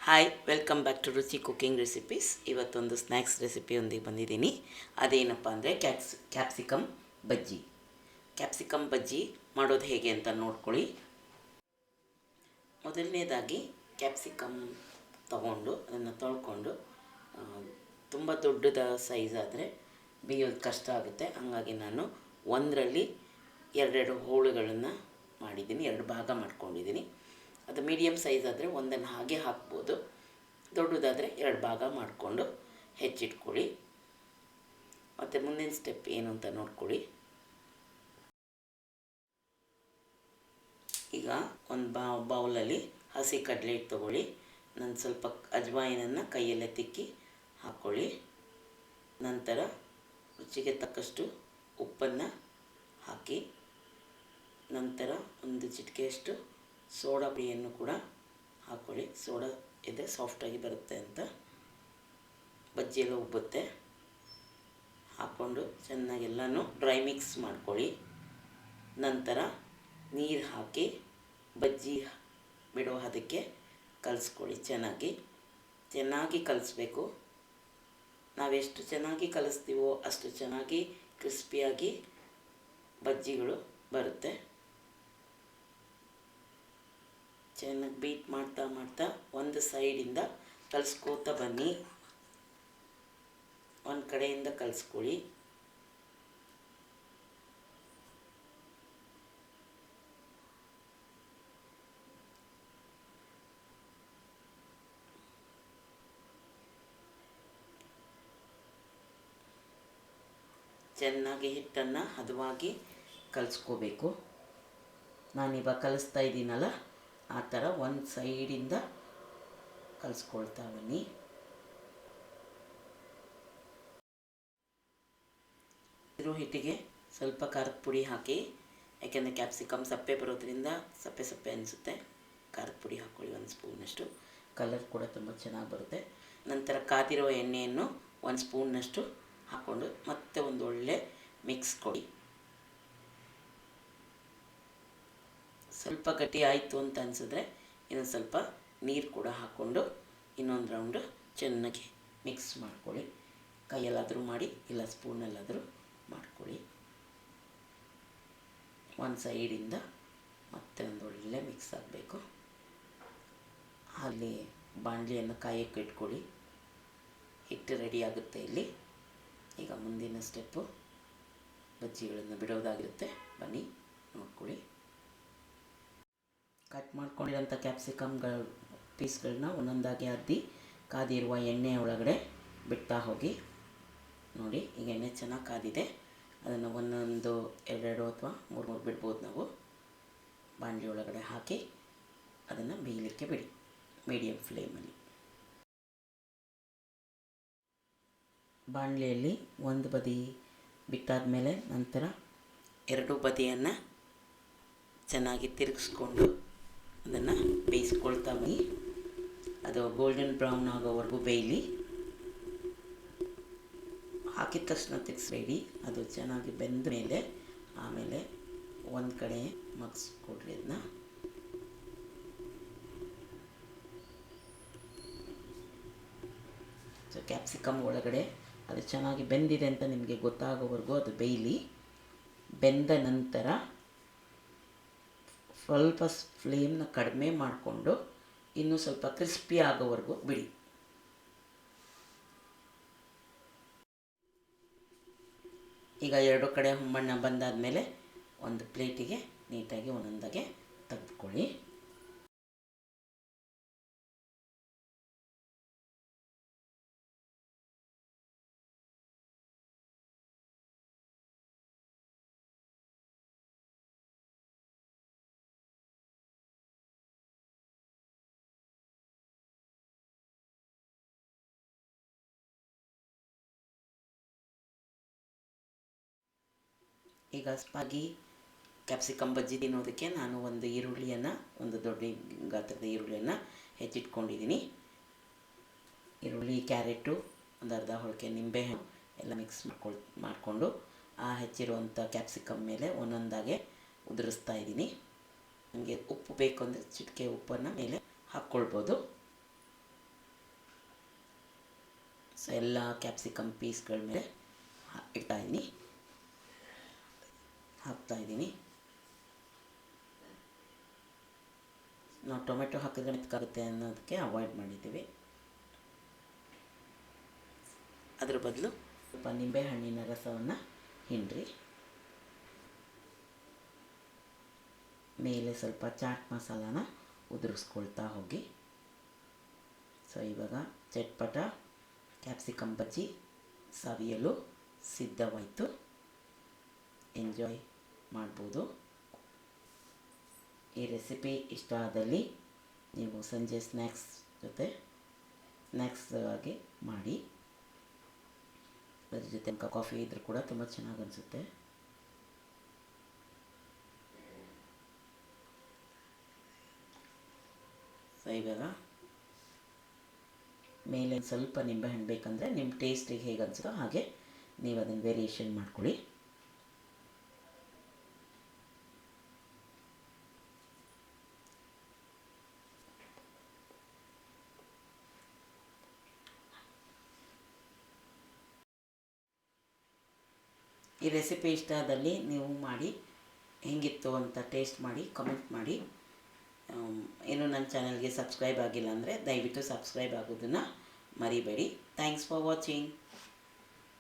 Hi, welcome back to ರುಚಿ cooking recipes. ಇವತ್ತೊಂದು snacks ರೆಸಿಪಿಯೊಂದಿಗೆ ಬಂದಿದ್ದೀನಿ. ಅದೇನಪ್ಪ ಅಂದರೆ ಕ್ಯಾಪ್ಸಿಕಮ್ ಬಜ್ಜಿ. ಕ್ಯಾಪ್ಸಿಕಮ್ ಬಜ್ಜಿ ಮಾಡೋದು ಹೇಗೆ ಅಂತ ನೋಡ್ಕೊಳ್ಳಿ. ಮೊದಲನೇದಾಗಿ ಕ್ಯಾಪ್ಸಿಕಮ್ ತಗೊಂಡು ಅದನ್ನು ತೊಳ್ಕೊಂಡು, ತುಂಬ ದೊಡ್ಡದ ಸೈಜ್ ಆದರೆ ಬೇಯೋದು ಕಷ್ಟ ಆಗುತ್ತೆ. ಹಾಗಾಗಿ ನಾನು ಒಂದರಲ್ಲಿ ಎರಡೆರಡು ಹೋಳುಗಳನ್ನು ಮಾಡಿದ್ದೀನಿ, ಎರಡು ಭಾಗ ಮಾಡ್ಕೊಂಡಿದ್ದೀನಿ. ಅದು ಮೀಡಿಯಮ್ ಸೈಜ್ ಆದರೆ ಒಂದನ್ನು ಹಾಗೆ ಹಾಕ್ಬೋದು, ದೊಡ್ಡದಾದರೆ ಎರಡು ಭಾಗ ಮಾಡಿಕೊಂಡು ಹೆಚ್ಚಿಟ್ಕೊಳ್ಳಿ. ಮತ್ತು ಮುಂದಿನ ಸ್ಟೆಪ್ ಏನು ಅಂತ ನೋಡ್ಕೊಳ್ಳಿ. ಈಗ ಒಂದು ಬೌಲಲ್ಲಿ ಹಸಿ ಕಡಲೆ ಹಿಟ್ಟು ತೊಗೊಳ್ಳಿ. ನಾನು ಸ್ವಲ್ಪ ಅಜ್ವಾಯಿನನ್ನು ಕೈಯಲ್ಲೇ ತಿಕ್ಕಿ ಹಾಕ್ಕೊಳ್ಳಿ. ನಂತರ ರುಚಿಗೆ ತಕ್ಕಷ್ಟು ಉಪ್ಪನ್ನು ಹಾಕಿ, ನಂತರ ಒಂದು ಚಿಟಿಕೆಯಷ್ಟು ಸೋಡಾ ಪುಡಿಯನ್ನು ಕೂಡ ಹಾಕ್ಕೊಳ್ಳಿ. ಸೋಡಾ ಇದ್ದರೆ ಸಾಫ್ಟಾಗಿ ಬರುತ್ತೆ ಅಂತ, ಬಜ್ಜಿಯೆಲ್ಲ ಉಬ್ಬುತ್ತೆ. ಹಾಕ್ಕೊಂಡು ಚೆನ್ನಾಗೆಲ್ಲನೂ ಡ್ರೈ ಮಿಕ್ಸ್ ಮಾಡ್ಕೊಳ್ಳಿ. ನಂತರ ನೀರು ಹಾಕಿ ಬಜ್ಜಿ ಬಿಡೋ ಅದಕ್ಕೆ ಕಲಿಸ್ಕೊಳ್ಳಿ. ಚೆನ್ನಾಗಿ ಕಲಿಸ್ಬೇಕು. ನಾವೆಷ್ಟು ಚೆನ್ನಾಗಿ ಕಲಿಸ್ತೀವೋ ಅಷ್ಟು ಚೆನ್ನಾಗಿ ಕ್ರಿಸ್ಪಿಯಾಗಿ ಬಜ್ಜಿಗಳು ಬರುತ್ತೆ. ಚೆನ್ನಾಗಿ ಬೀಟ್ ಮಾಡ್ತಾ ಮಾಡ್ತಾ ಒಂದು ಸೈಡಿಂದ ಕಲಿಸ್ಕೋತಾ ಬನ್ನಿ. ಒಂದು ಕಡೆಯಿಂದ ಕಲಿಸ್ಕೊಳ್ಳಿ. ಚೆನ್ನಾಗಿ ಹಿಟ್ಟನ್ನು ಹದವಾಗಿ ಕಲಿಸ್ಕೋಬೇಕು. ನಾನಿವಾಗ ಕಲಿಸ್ತಾ ಇದ್ದೀನಲ್ಲ, ಆ ಥರ ಒಂದು ಸೈಡಿಂದ ಕಲಿಸ್ಕೊಳ್ತಾ ಬನ್ನಿ. ಇರೋ ಹಿಟ್ಟಿಗೆ ಸ್ವಲ್ಪ ಖಾರದ ಪುಡಿ ಹಾಕಿ, ಯಾಕೆಂದರೆ ಕ್ಯಾಪ್ಸಿಕಮ್ ಸಪ್ಪೆ ಬರೋದ್ರಿಂದ ಸಪ್ಪೆ ಸಪ್ಪೆ ಅನಿಸುತ್ತೆ. ಖಾರದ ಪುಡಿ ಹಾಕ್ಕೊಳ್ಳಿ, ಒಂದು ಸ್ಪೂನಷ್ಟು. ಕಲರ್ ಕೂಡ ತುಂಬ ಚೆನ್ನಾಗಿ ಬರುತ್ತೆ. ನಂತರ ಕಾದಿರೋ ಎಣ್ಣೆಯನ್ನು ಒಂದು ಸ್ಪೂನ್ನಷ್ಟು ಹಾಕ್ಕೊಂಡು ಮತ್ತೆ ಒಂದು ಒಳ್ಳೆ ಮಿಕ್ಸ್ ಕೊಡಿ. ಸ್ವಲ್ಪ ಗಟ್ಟಿ ಆಯಿತು ಅಂತ ಅನಿಸಿದ್ರೆ ಇನ್ನೊಂದು ಸ್ವಲ್ಪ ನೀರು ಕೂಡ ಹಾಕ್ಕೊಂಡು ಇನ್ನೊಂದು ರೌಂಡು ಚೆನ್ನಾಗಿ ಮಿಕ್ಸ್ ಮಾಡ್ಕೊಳ್ಳಿ. ಕೈಯಲ್ಲಾದರೂ ಮಾಡಿ, ಇಲ್ಲ ಸ್ಪೂನಲ್ಲಾದರೂ ಮಾಡ್ಕೊಳ್ಳಿ. ಒಂದು ಸೈಡಿಂದ ಮತ್ತೆ ಒಂದು ಒಳ್ಳೆ ಮಿಕ್ಸ್ ಆಗಬೇಕು. ಅಲ್ಲಿ ಬಾಣಲಿಯನ್ನು ಕಾಯಕ್ಕೆ ಇಟ್ಕೊಳ್ಳಿ. ಹಿಟ್ಟು ರೆಡಿ ಆಗುತ್ತೆ ಇಲ್ಲಿ. ಈಗ ಮುಂದಿನ ಸ್ಟೆಪ್ಪು ಬಜ್ಜಿಗಳನ್ನು ಬಿಡೋದಾಗಿರುತ್ತೆ. ಬನ್ನಿ ನೋಡ್ಕೊಳ್ಳಿ. ಕಟ್ ಮಾಡ್ಕೊಂಡಿರೋಂಥ ಪೀಸ್ಗಳನ್ನ ಒಂದೊಂದಾಗಿ ಅದ್ದಿ ಕಾದಿರುವ ಎಣ್ಣೆ ಒಳಗಡೆ ಬಿಡ್ತಾ ಹೋಗಿ. ನೋಡಿ, ಈಗ ಎಣ್ಣೆ ಚೆನ್ನಾಗಿ ಕಾದಿದೆ. ಅದನ್ನು ಒಂದೊಂದು ಎರಡೆರಡು ಅಥವಾ ಮೂರು ಬಿಡ್ಬೋದು ನಾವು. ಬಾಣಲಿ ಒಳಗಡೆ ಹಾಕಿ ಅದನ್ನು ಬೇಯಲಿಕ್ಕೆ ಬಿಡಿ, ಮೀಡಿಯಮ್ ಫ್ಲೇಮಲ್ಲಿ. ಬಾಣಲಿಯಲ್ಲಿ ಒಂದು ಬದಿ ಬಿಟ್ಟಾದ ಮೇಲೆ ನಂತರ ಎರಡು ಬದಿಯನ್ನು ಚೆನ್ನಾಗಿ ತಿರುಗಿಸ್ಕೊಂಡು ಅದನ್ನು ಬೇಯಿಸ್ಕೊಳ್ತಾ ಬನ್ನಿ. ಅದು ಗೋಲ್ಡನ್ ಬ್ರೌನ್ ಆಗೋವರೆಗೂ ಬೇಯಲಿ. ಹಾಕಿದ ತಕ್ಷಣ ತಿರ್ಗಿಸ್ಬೇಡಿ, ಅದು ಚೆನ್ನಾಗಿ ಬೆಂದ ಮೇಲೆ ಆಮೇಲೆ ಒಂದು ಕಡೆ ಮಗ್ಸ್ಕೊಡ್ರಿ ಅದನ್ನ. ಸೊ ಕ್ಯಾಪ್ಸಿಕಮ್ ಒಳಗಡೆ ಅದು ಚೆನ್ನಾಗಿ ಬೆಂದಿದೆ ಅಂತ ನಿಮಗೆ ಗೊತ್ತಾಗೋವರೆಗೂ ಅದು ಬೇಯಲಿ. ಬೆಂದ ನಂತರ ಸ್ವಲ್ಪ ಫ್ಲೇಮ್ನ ಕಡಿಮೆ ಮಾಡಿಕೊಂಡು ಇನ್ನೂ ಸ್ವಲ್ಪ ಕ್ರಿಸ್ಪಿ ಆಗೋವರೆಗೂ ಬಿಡಿ. ಈಗ ಎರಡು ಕಡೆ ಹೊಂಬಣ್ಣ ಬಂದಾದ ಮೇಲೆ ಒಂದು ಪ್ಲೇಟಿಗೆ ನೀಟಾಗಿ ಒಂದೊಂದಾಗೆ ತೆಗೆದುಕೊಳ್ಳಿ. ಈಗ ಸ್ಪಾಗಿ ಕ್ಯಾಪ್ಸಿಕಮ್ ಬಜ್ಜಿ ತಿನ್ನೋದಕ್ಕೆ ನಾನು ಒಂದು ದೊಡ್ಡ ಗಾತ್ರದ ಈರುಳ್ಳಿಯನ್ನು ಹೆಚ್ಚಿಟ್ಕೊಂಡಿದ್ದೀನಿ. ಈರುಳ್ಳಿ, ಕ್ಯಾರೆಟು, ಒಂದು ಅರ್ಧ ಹೋಳಿಕೆ ನಿಂಬೆಹಣ್ಣು ಎಲ್ಲ ಮಿಕ್ಸ್ ಮಾಡಿಕೊಂಡು ಆ ಹೆಚ್ಚಿರುವಂಥ ಕ್ಯಾಪ್ಸಿಕಮ್ ಮೇಲೆ ಒಂದೊಂದಾಗೆ ಉದುರಿಸ್ತಾ ಇದ್ದೀನಿ. ನನಗೆ ಉಪ್ಪು ಬೇಕು ಅಂದರೆ ಚಿಟಿಕೆ ಉಪ್ಪನ್ನು ಮೇಲೆ ಹಾಕ್ಕೊಳ್ಬೋದು. ಸೊ ಎಲ್ಲ ಕ್ಯಾಪ್ಸಿಕಮ್ ಪೀಸ್ಗಳ ಮೇಲೆ ಹಾಕ್ತಾಯಿದ್ದೀನಿ. ನಾವು ಟೊಮೆಟೊ ಹಾಕಿದ್ರೆ ಮೆತ್ತಗಾಗುತ್ತೆ ಅನ್ನೋದಕ್ಕೆ ಅವಾಯ್ಡ್ ಮಾಡಿದ್ದೀವಿ. ಅದರ ಬದಲು ಸ್ವಲ್ಪ ನಿಂಬೆಹಣ್ಣಿನ ರಸವನ್ನು ಹಿಂಡ್ರಿ. ಮೇಲೆ ಸ್ವಲ್ಪ ಚಾಟ್ ಮಸಾಲಾನ ಉದುರಿಸ್ಕೊಳ್ತಾ ಹೋಗಿ. ಸೊ ಇವಾಗ ಚಟ್ಪಟ ಕ್ಯಾಪ್ಸಿಕಮ್ ಬಜ್ಜಿ ಸವಿಯಲು ಸಿದ್ಧವಾಯಿತು. ಎಂಜಾಯ್ ಮಾಡ್ಬೋದು. ಈ ರೆಸಿಪಿ ಇಷ್ಟ ಆದಲ್ಲಿ ನೀವು ಸಂಜೆ ಸ್ನ್ಯಾಕ್ಸ್ ಆಗಿ ಮಾಡಿ. ಅದ್ರ ಜೊತೆ ಕಾಫಿ ಇದ್ರೂ ಕೂಡ ತುಂಬ ಚೆನ್ನಾಗಿ ಅನಿಸುತ್ತೆ. ಸೊ ಇವಾಗ ಮೇಲೆ ಸ್ವಲ್ಪ ನಿಂಬೆಹಣ್ಣು ಬೇಕಂದರೆ ನಿಮ್ಮ ಟೇಸ್ಟಿಗೆ ಹೇಗೆ ಅನಿಸುತ್ತೋ ಹಾಗೆ ನೀವು ಅದನ್ನು ವೇರಿಯೇಷನ್ ಮಾಡ್ಕೊಳ್ಳಿ. ಈ ರೆಸಿಪಿ ಇಷ್ಟ ಆದಲ್ಲಿ ನೀವು ಮಾಡಿ ಹೆಂಗಿತ್ತು ಅಂತ ಟೇಸ್ಟ್ ಮಾಡಿ ಕಮೆಂಟ್ ಮಾಡಿ. ಇನ್ನೂ ನನ್ನ ಚಾನಲ್ಗೆ ಸಬ್ಸ್ಕ್ರೈಬ್ ಆಗಿಲ್ಲ ಅಂದರೆ ದಯವಿಟ್ಟು ಸಬ್ಸ್ಕ್ರೈಬ್ ಆಗೋದನ್ನು ಮರಿಬೇಡಿ. Thanks for watching.